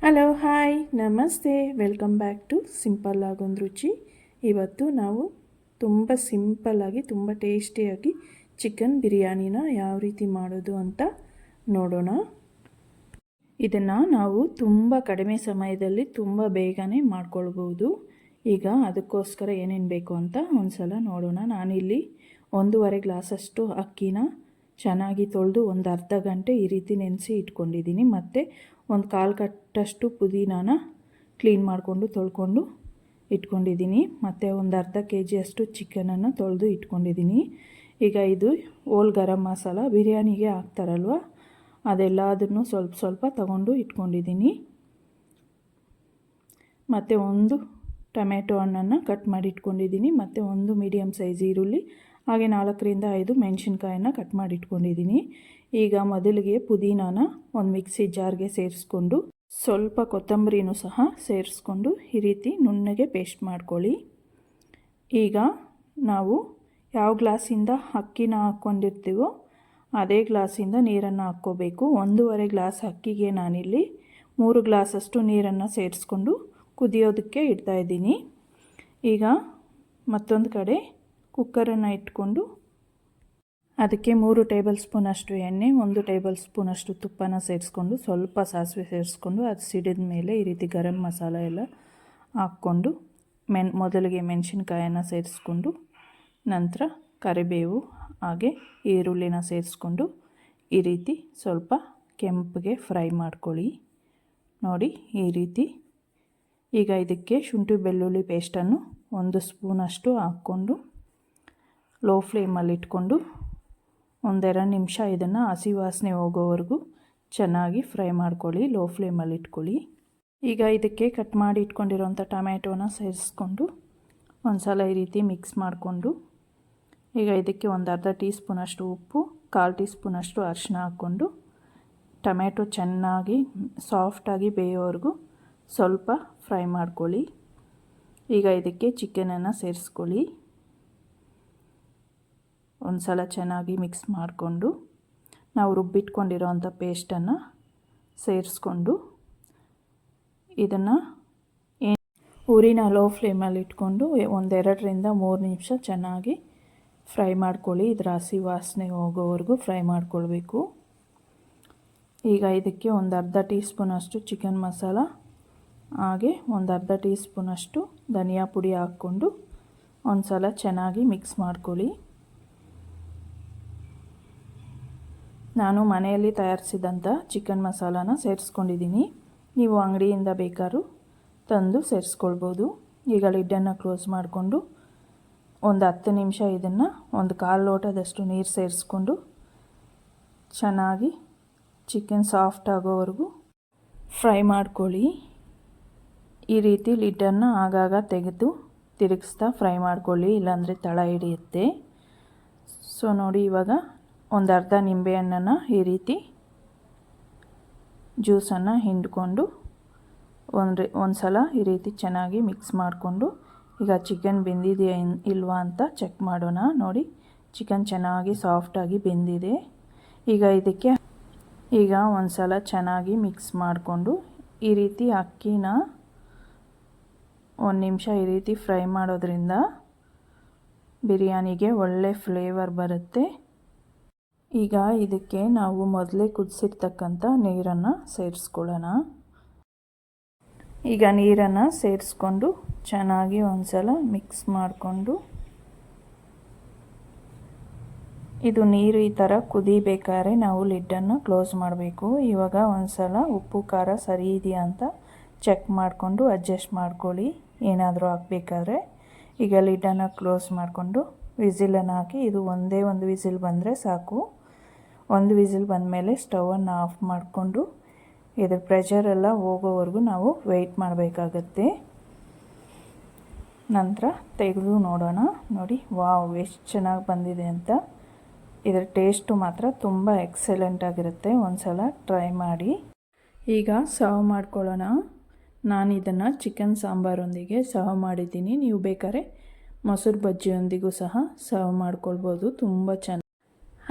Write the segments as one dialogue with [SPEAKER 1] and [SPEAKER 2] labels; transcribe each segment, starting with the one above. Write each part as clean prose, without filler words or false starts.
[SPEAKER 1] Hello hi ನಮಸ್ತೆ, welcome back to simple ಆಗೊಂದು ರುಚಿ. ಇವತ್ತು ನಾವು ತುಂಬ ಸಿಂಪಲ್ಲಾಗಿ ತುಂಬ ಟೇಸ್ಟಿಯಾಗಿ ಚಿಕನ್ ಬಿರಿಯಾನಿನ ಯಾವ ರೀತಿ ಮಾಡೋದು ಅಂತ ನೋಡೋಣ. ಇದನ್ನು ನಾವು ತುಂಬ ಕಡಿಮೆ ಸಮಯದಲ್ಲಿ ತುಂಬ ಬೇಗನೆ ಮಾಡ್ಕೊಳ್ಬೋದು. ಈಗ ಅದಕ್ಕೋಸ್ಕರ ಏನೇನು ಬೇಕು ಅಂತ ಒಂದು ಸಲ ನೋಡೋಣ. ನಾನಿಲ್ಲಿ 1.5 ಗ್ಲಾಸಷ್ಟು ಅಕ್ಕಿನ ಚೆನ್ನಾಗಿ ತೊಳೆದು ಒಂದು ಅರ್ಧ ಗಂಟೆ ಈ ರೀತಿ ನೆನೆಸಿ ಇಟ್ಕೊಂಡಿದ್ದೀನಿ. ಮತ್ತು ಒಂದು 1/4 ಕಟ್ಟಷ್ಟು ಪುದೀನಾನ ಕ್ಲೀನ್ ಮಾಡಿಕೊಂಡು ತೊಳ್ಕೊಂಡು ಇಟ್ಕೊಂಡಿದ್ದೀನಿ. ಮತ್ತು ಒಂದು ಅರ್ಧ kg ಚಿಕನನ್ನು ತೊಳೆದು ಇಟ್ಕೊಂಡಿದ್ದೀನಿ. ಈಗ ಇದು ಹೋಲ್ ಗರಂ ಮಸಾಲ ಬಿರಿಯಾನಿಗೆ ಹಾಕ್ತಾರಲ್ವ, ಅದೆಲ್ಲದನ್ನು ಸ್ವಲ್ಪ ಸ್ವಲ್ಪ ತಗೊಂಡು ಇಟ್ಕೊಂಡಿದ್ದೀನಿ. ಮತ್ತು ಒಂದು ಟೊಮೆಟೊ ಹಣ್ಣನ್ನು ಕಟ್ ಮಾಡಿ ಇಟ್ಕೊಂಡಿದ್ದೀನಿ. ಮತ್ತು ಒಂದು ಮೀಡಿಯಮ್ ಸೈಜ್ ಈರುಳ್ಳಿ, ಹಾಗೆ 4ರಿಂದ 5 ಮೆಣಸಿನ್ಕಾಯನ್ನು ಕಟ್ ಮಾಡಿ ಇಟ್ಕೊಂಡಿದ್ದೀನಿ. ಈಗ ಮೊದಲಿಗೆ ಪುದೀನಾನ ಒಂದು ಮಿಕ್ಸಿ ಜಾರ್ಗೆ ಸೇರಿಸ್ಕೊಂಡು ಸ್ವಲ್ಪ ಕೊತ್ತಂಬರಿನೂ ಸಹ ಸೇರಿಸ್ಕೊಂಡು ಈ ರೀತಿ ನುಣ್ಣಗೆ ಪೇಸ್ಟ್ ಮಾಡ್ಕೊಳ್ಳಿ. ಈಗ ನಾವು ಯಾವ ಗ್ಲಾಸಿಂದ ಅಕ್ಕಿನ ಹಾಕ್ಕೊಂಡಿರ್ತೀವೋ ಅದೇ ಗ್ಲಾಸಿಂದ ನೀರನ್ನು ಹಾಕ್ಕೋಬೇಕು. 1.5 ಗ್ಲಾಸ್ ಅಕ್ಕಿಗೆ ನಾನಿಲ್ಲಿ 3 ಗ್ಲಾಸಷ್ಟು ನೀರನ್ನು ಸೇರಿಸ್ಕೊಂಡು ಕುದಿಯೋದಕ್ಕೆ ಇಡ್ತಾಯಿದ್ದೀನಿ. ಈಗ ಮತ್ತೊಂದು ಕಡೆ ಕುಕ್ಕರನ್ನು ಇಟ್ಕೊಂಡು ಅದಕ್ಕೆ 3 ಟೇಬಲ್ ಸ್ಪೂನಷ್ಟು ಎಣ್ಣೆ, 1 ಟೇಬಲ್ ಸ್ಪೂನಷ್ಟು ತುಪ್ಪನ ಸೇರಿಸ್ಕೊಂಡು ಸ್ವಲ್ಪ ಸಾಸಿವೆ ಸೇರಿಸ್ಕೊಂಡು ಅದು ಸಿಡಿದ ಮೇಲೆ ಈ ರೀತಿ ಗರಂ ಮಸಾಲ ಎಲ್ಲ ಹಾಕ್ಕೊಂಡು ಮೊದಲಿಗೆ ಮೆಣಸಿನ್ಕಾಯನ್ನು ಸೇರಿಸ್ಕೊಂಡು ನಂತರ ಕರಿಬೇವು ಹಾಗೆ ಈರುಳ್ಳಿನ ಸೇರಿಸ್ಕೊಂಡು ಈ ರೀತಿ ಸ್ವಲ್ಪ ಕೆಂಪಗೆ ಫ್ರೈ ಮಾಡ್ಕೊಳ್ಳಿ. ನೋಡಿ ಈ ರೀತಿ. ಈಗ ಇದಕ್ಕೆ ಶುಂಠಿ ಬೆಳ್ಳುಳ್ಳಿ ಪೇಸ್ಟನ್ನು 1 ಸ್ಪೂನಷ್ಟು ಹಾಕ್ಕೊಂಡು ಲೋ ಫ್ಲೇಮಲ್ಲಿ ಇಟ್ಕೊಂಡು 1-2 ನಿಮಿಷ ಇದನ್ನು ಹಸಿ ವಾಸನೆ ಹೋಗೋವರೆಗೂ ಚೆನ್ನಾಗಿ ಫ್ರೈ ಮಾಡ್ಕೊಳ್ಳಿ. ಲೋ ಫ್ಲೇಮಲ್ಲಿ ಇಟ್ಕೊಳ್ಳಿ. ಈಗ ಇದಕ್ಕೆ ಕಟ್ ಮಾಡಿ ಇಟ್ಕೊಂಡಿರೋಂಥ ಟೊಮ್ಯಾಟೋನ ಸೇರಿಸ್ಕೊಂಡು ಒಂದು ಸಲ ಈ ರೀತಿ ಮಿಕ್ಸ್ ಮಾಡಿಕೊಂಡು ಈಗ ಇದಕ್ಕೆ ಒಂದು ಅರ್ಧ ಟೀ ಸ್ಪೂನಷ್ಟು ಉಪ್ಪು, 1/4 ಟೀ ಸ್ಪೂನಷ್ಟು ಅರಿಶಿನ ಹಾಕ್ಕೊಂಡು ಟೊಮ್ಯಾಟೊ ಚೆನ್ನಾಗಿ ಸಾಫ್ಟಾಗಿ ಬೇಯೋವರೆಗೂ ಸ್ವಲ್ಪ ಫ್ರೈ ಮಾಡ್ಕೊಳ್ಳಿ. ಈಗ ಇದಕ್ಕೆ ಚಿಕನನ್ನು ಸೇರಿಸ್ಕೊಳ್ಳಿ. ಒಂದು ಸಲ ಚೆನ್ನಾಗಿ ಮಿಕ್ಸ್ ಮಾಡಿಕೊಂಡು ನಾವು ರುಬ್ಬಿಟ್ಕೊಂಡಿರೋವಂಥ ಪೇಸ್ಟನ್ನು ಸೇರಿಸ್ಕೊಂಡು ಇದನ್ನು ಉರಿನ ಲೋ ಫ್ಲೇಮಲ್ಲಿ ಇಟ್ಕೊಂಡು 1-2ರಿಂದ 3 ನಿಮಿಷ ಚೆನ್ನಾಗಿ ಫ್ರೈ ಮಾಡ್ಕೊಳ್ಳಿ. ಇದರ ಹಸಿ ವಾಸನೆ ಹೋಗೋವರೆಗೂ ಫ್ರೈ ಮಾಡ್ಕೊಳ್ಬೇಕು. ಈಗ ಇದಕ್ಕೆ ಒಂದು ಅರ್ಧ ಟೀ ಸ್ಪೂನಷ್ಟು ಚಿಕನ್ ಮಸಾಲ ಹಾಗೆ ಒಂದು ಅರ್ಧ ಟೀ ಸ್ಪೂನಷ್ಟು ಧನಿಯಾ ಪುಡಿ ಹಾಕ್ಕೊಂಡು ಒಂದು ಸಲ ಚೆನ್ನಾಗಿ ಮಿಕ್ಸ್ ಮಾಡ್ಕೊಳ್ಳಿ. ನಾನು ಮನೆಯಲ್ಲಿ ತಯಾರಿಸಿದಂಥ ಚಿಕನ್ ಮಸಾಲಾನ ಸೇರಿಸ್ಕೊಂಡಿದ್ದೀನಿ. ನೀವು ಅಂಗಡಿಯಿಂದ ಬೇಕಾದ್ರೂ ತಂದು ಸೇರಿಸ್ಕೊಳ್ಬೋದು. ಈಗ ಲಿಡ್ಡನ್ನು ಕ್ಲೋಸ್ ಮಾಡಿಕೊಂಡು ಒಂದು 10 ನಿಮಿಷ ಇದನ್ನು ಒಂದು 1/4 ಲೋಟದಷ್ಟು ನೀರು ಸೇರಿಸ್ಕೊಂಡು ಚೆನ್ನಾಗಿ ಚಿಕನ್ ಸಾಫ್ಟ್ ಆಗೋವರೆಗೂ ಫ್ರೈ ಮಾಡ್ಕೊಳ್ಳಿ. ಈ ರೀತಿ ಲಿಡ್ಡನ್ನು ಆಗಾಗ ತೆಗೆದು ತಿರುಗಿಸ್ತಾ ಫ್ರೈ ಮಾಡ್ಕೊಳ್ಳಿ, ಇಲ್ಲಾಂದರೆ ತಳ ಹಿಡಿಯುತ್ತೆ. ಸೊ ನೋಡಿ, ಇವಾಗ ಒಂದು ಅರ್ಧ ನಿಂಬೆಹಣ್ಣನ್ನು ಈ ರೀತಿ ಜ್ಯೂಸನ್ನು ಹಿಂಡ್ಕೊಂಡು ಒಂದು ಸಲ ಈ ರೀತಿ ಚೆನ್ನಾಗಿ ಮಿಕ್ಸ್ ಮಾಡಿಕೊಂಡು ಈಗ ಚಿಕನ್ ಬೆಂದಿದೆಯಾ ಇಲ್ವಾ ಅಂತ ಚೆಕ್ ಮಾಡೋಣ. ನೋಡಿ, ಚಿಕನ್ ಚೆನ್ನಾಗಿ ಸಾಫ್ಟಾಗಿ ಬೆಂದಿದೆ. ಈಗ ಇದಕ್ಕೆ ಒಂದು ಸಲ ಚೆನ್ನಾಗಿ ಮಿಕ್ಸ್ ಮಾಡಿಕೊಂಡು ಈ ರೀತಿ ಅಕ್ಕಿನ 1 ನಿಮಿಷ ಈ ರೀತಿ ಫ್ರೈ ಮಾಡೋದ್ರಿಂದ ಬಿರಿಯಾನಿಗೆ ಒಳ್ಳೆ ಫ್ಲೇವರ್ ಬರುತ್ತೆ. ಈಗ ಇದಕ್ಕೆ ನಾವು ಮೊದಲೇ ಕುದಿಸಿರ್ತಕ್ಕಂಥ ನೀರನ್ನು ಸೇರಿಸ್ಕೊಳ್ಳೋಣ. ಈಗ ನೀರನ್ನು ಸೇರಿಸ್ಕೊಂಡು ಚೆನ್ನಾಗಿ ಒಂದು ಸಲ ಮಿಕ್ಸ್ ಮಾಡಿಕೊಂಡು ಇದು ನೀರು ಈ ಥರ ಕುದಿಬೇಕಾದ್ರೆ ನಾವು ಲಿಡ್ಡನ್ನು ಕ್ಲೋಸ್ ಮಾಡಬೇಕು. ಇವಾಗ ಒಂದು ಸಲ ಉಪ್ಪು ಖಾರ ಸರಿ ಇದೆಯಾ ಅಂತ ಚೆಕ್ ಮಾಡಿಕೊಂಡು ಅಡ್ಜಸ್ಟ್ ಮಾಡ್ಕೊಳ್ಳಿ ಏನಾದರೂ ಹಾಕಬೇಕಾದ್ರೆ. ಈಗ ಲಿಡ್ಡನ್ನು ಕ್ಲೋಸ್ ಮಾಡಿಕೊಂಡು ವಿಸಿಲನ್ನು ಹಾಕಿ ಇದು ಒಂದೇ ಒಂದು ವಿಸಿಲ್ ಬಂದರೆ ಸಾಕು. ಒಂದು ವಿಸಿಲ್ ಬಂದಮೇಲೆ ಸ್ಟವನ್ನು ಆಫ್ ಮಾಡಿಕೊಂಡು ಇದ್ರ ಪ್ರೆಷರೆಲ್ಲ ಹೋಗೋವರೆಗೂ ನಾವು ವೆಯ್ಟ್ ಮಾಡಬೇಕಾಗತ್ತೆ. ನಂತರ ತೆಗೆದು ನೋಡೋಣ. ನೋಡಿ, ವಾವ್ ಎಷ್ಟು ಚೆನ್ನಾಗಿ ಬಂದಿದೆ ಅಂತ. ಇದರ ಟೇಸ್ಟು ಮಾತ್ರ ತುಂಬ ಎಕ್ಸಲೆಂಟಾಗಿರುತ್ತೆ. ಒಂದು ಸಲ ಟ್ರೈ ಮಾಡಿ. ಈಗ ಸರ್ವ್ ಮಾಡ್ಕೊಳ್ಳೋಣ. ನಾನು ಇದನ್ನು ಚಿಕನ್ ಸಾಂಬಾರೊಂದಿಗೆ ಸರ್ವ್ ಮಾಡಿದ್ದೀನಿ. ನೀವು ಬೇಕಾದ್ರೆ ಮೊಸರು ಬಜ್ಜಿಯೊಂದಿಗೂ ಸಹ ಸರ್ವ್ ಮಾಡ್ಕೊಳ್ಬೋದು. ತುಂಬ ಚೆನ್ನಾಗಿ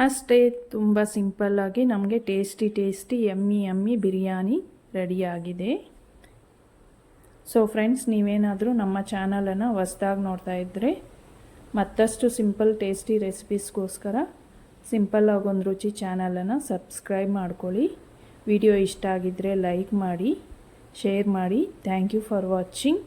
[SPEAKER 1] ಅಷ್ಟೇ, ತುಂಬ ಸಿಂಪಲ್ಲಾಗಿ ನಮಗೆ ಟೇಸ್ಟಿ ಯಮ್ಮಿ ಬಿರಿಯಾನಿ ರೆಡಿಯಾಗಿದೆ. ಸೊ ಫ್ರೆಂಡ್ಸ್, ನೀವೇನಾದರೂ ನಮ್ಮ ಚಾನಲನ್ನು ಹೊಸ್ದಾಗಿ ನೋಡ್ತಾ ಇದ್ದರೆ ಮತ್ತಷ್ಟು ಸಿಂಪಲ್ ಟೇಸ್ಟಿ ರೆಸಿಪೀಸ್ಗೋಸ್ಕರ ಸಿಂಪಲ್ಲಾಗಿ ಒಂದು ರುಚಿ ಚಾನಲನ್ನು ಸಬ್ಸ್ಕ್ರೈಬ್ ಮಾಡ್ಕೊಳ್ಳಿ. ವಿಡಿಯೋ ಇಷ್ಟ ಆಗಿದ್ದರೆ ಲೈಕ್ ಮಾಡಿ, ಶೇರ್ ಮಾಡಿ. Thank you for watching.